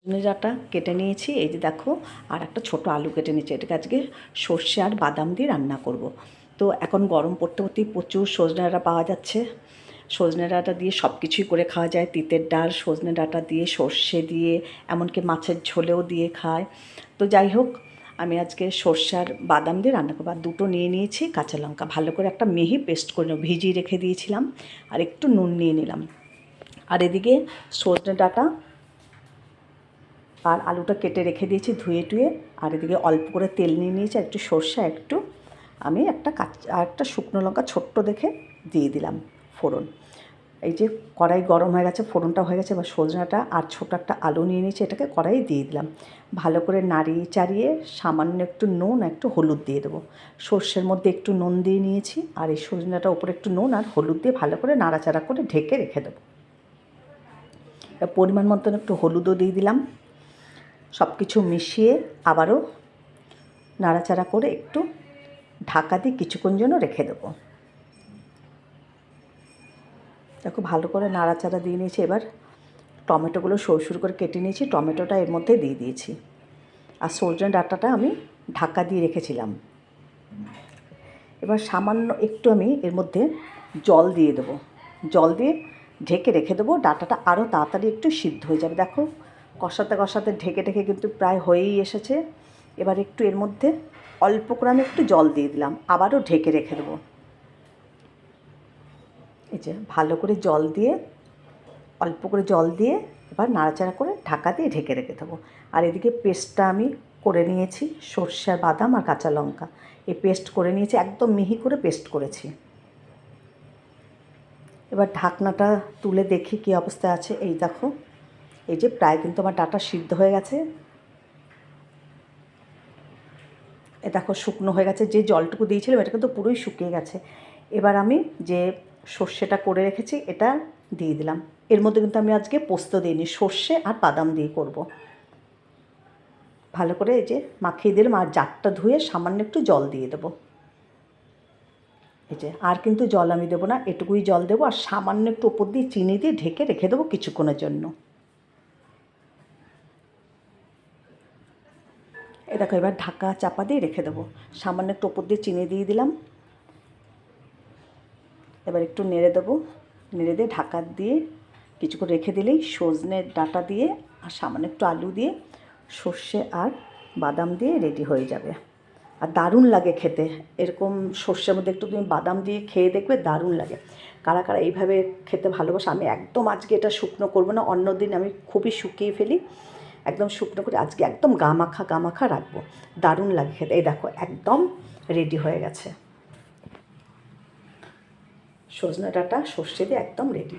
সজনে ডাঁটা কেটে নিয়েছি, এই যে দেখো, আর একটা ছোট আলু কেটে নিয়েছি। এটাকে আজকে সর্ষে আর বাদাম দিয়ে রান্না করব। তো এখন গরম পড়তে পড়তেই প্রচুর সজনে ডাঁটা পাওয়া যাচ্ছে। সজনে ডাঁটা দিয়ে সব কিছুই করে খাওয়া যায়, তিতের ডাল সজনে ডাঁটা দিয়ে, সর্ষে দিয়ে, এমনকি মাছের ঝোলেও দিয়ে খায়। তো যাই হোক, আমি আজকে সর্ষে আর বাদাম দিয়ে রান্না করবো। আর দুটো নিয়ে নিয়েছি কাঁচা লঙ্কা, ভালো করে একটা মিহি পেস্ট করে নেব, ভিজিয়ে রেখে দিয়েছিলাম। আর একটু নুন নিয়ে নিলাম। আর এদিকে সজনে ডাঁটা আর আলুটা কেটে রেখে দিয়েছি ধুয়ে টুয়ে। আর এদিকে অল্প করে তেল নিয়ে নিয়েছি, একটু সর্ষে, একটু আমি একটা শুকনো লঙ্কা ছোট্ট দেখে দিয়ে দিলাম ফোড়ন। এই যে কড়াই গরম হয়ে গেছে, ফোড়নটা হয়ে গেছে। এবার সজনাটা আর ছোটো একটা আলু নিয়ে নিয়েছি, এটাকে কড়াই দিয়ে দিলাম। ভালো করে নাড়িয়ে চাড়িয়ে সামান্য একটু নুন, একটু হলুদ দিয়ে দেবো। সর্ষের মধ্যে একটু নুন দিয়ে নিয়েছি, আর এই সজনাটার ওপরে একটু নুন আর হলুদ দিয়ে ভালো করে নাড়াচাড়া করে ঢেকে রেখে দেবো। পরিমাণ মতন একটু হলুদও দিয়ে দিলাম। সব কিছু মিশিয়ে আবারও নাড়াচাড়া করে একটু ঢাকা দিয়ে কিছুক্ষণ জন্য রেখে দেবো। দেখো ভালো করে নাড়াচাড়া দিয়ে নিয়েছি। এবার টমেটোগুলো সরু সরু করে কেটে নিয়েছি, টমেটোটা এর মধ্যে দিয়ে দিয়েছি। আর সজনে ডাঁটাটা আমি ঢাকা দিয়ে রেখেছিলাম। এবার সামান্য একটু আমি এর মধ্যে জল দিয়ে দেবো। জল দিয়ে ঢেকে রেখে দেবো, ডাঁটাটা আরও তাড়াতাড়ি একটু সিদ্ধ হয়ে যাবে। দেখো কষাতে কষাতে ঢেকে ঢেকে কিন্তু প্রায় হয়েই এসেছে। এবার একটু এর মধ্যে অল্প করে আমি একটু জল দিয়ে দিলাম, আবারও ঢেকে রেখে দেবো। এই যে ভালো করে জল দিয়ে, অল্প করে জল দিয়ে এবার নাড়াচাড়া করে ঢাকা দিয়ে ঢেকে রেখে দেবো। আর এদিকে পেস্টটা আমি করে নিয়েছি, সর্ষে আর বাদাম আর কাঁচা লঙ্কা, এই পেস্ট করে নিয়েছি, একদম মিহি করে পেস্ট করেছি। এবার ঢাকনাটা তুলে দেখি কী অবস্থায় আছে। এই দেখো, এই যে প্রায় কিন্তু আমার ডাঁটা সিদ্ধ হয়ে গেছে। এ দেখো শুকনো হয়ে গেছে, যে জলটুকু দিয়েছিলাম এটা কিন্তু পুরোই শুকিয়ে গেছে। এবার আমি যে সর্ষেটা করে রেখেছি এটা দিয়ে দিলাম। এর মধ্যে কিন্তু আমি আজকে পোস্ত দিইনি, সর্ষে আর বাদাম দিয়ে করব। ভালো করে এই যে মাখিয়ে দিলাম, আর জারটা ধুয়ে সামান্য একটু জল দিয়ে দেবো। এই যে আর কিন্তু জল আমি দেবো না, এটুকুই জল দেবো, আর সামান্য একটু ওপর দিয়ে চিনি দিয়ে ঢেকে রেখে দেবো কিছুক্ষণের জন্য। এই দেখো এবার ঢাকা চাপা দিয়ে রেখে দেবো। সামান্য একটু ওপর দিয়ে চিনি দিয়ে দিলাম। এবার একটু নেড়ে দেবো, নেড়ে দিয়ে ঢাকা দিয়ে কিছুক্ষণ রেখে দিলেই সজনে ডাঁটা দিয়ে আর সামান্য একটু আলু দিয়ে, সর্ষে আর বাদাম দিয়ে রেডি হয়ে যাবে। আর দারুণ লাগে খেতে, এরকম সর্ষের মধ্যে একটু তুমি বাদাম দিয়ে খেয়ে দেখবে, দারুণ লাগে। কারা কারা এইভাবে খেতে ভালোবাসে। আমি একদম আজকে এটা শুকনো করবো না, অন্য দিন আমি খুবই শুকিয়ে ফেলি, একদম শুকনো করে আজকে একদম গা মাখা রাখবো। দারুণ লাগে খেতে। এই দেখো একদম রেডি হয়ে গেছে, সজনে ডাঁটা সর্ষে দিয়ে একদম রেডি।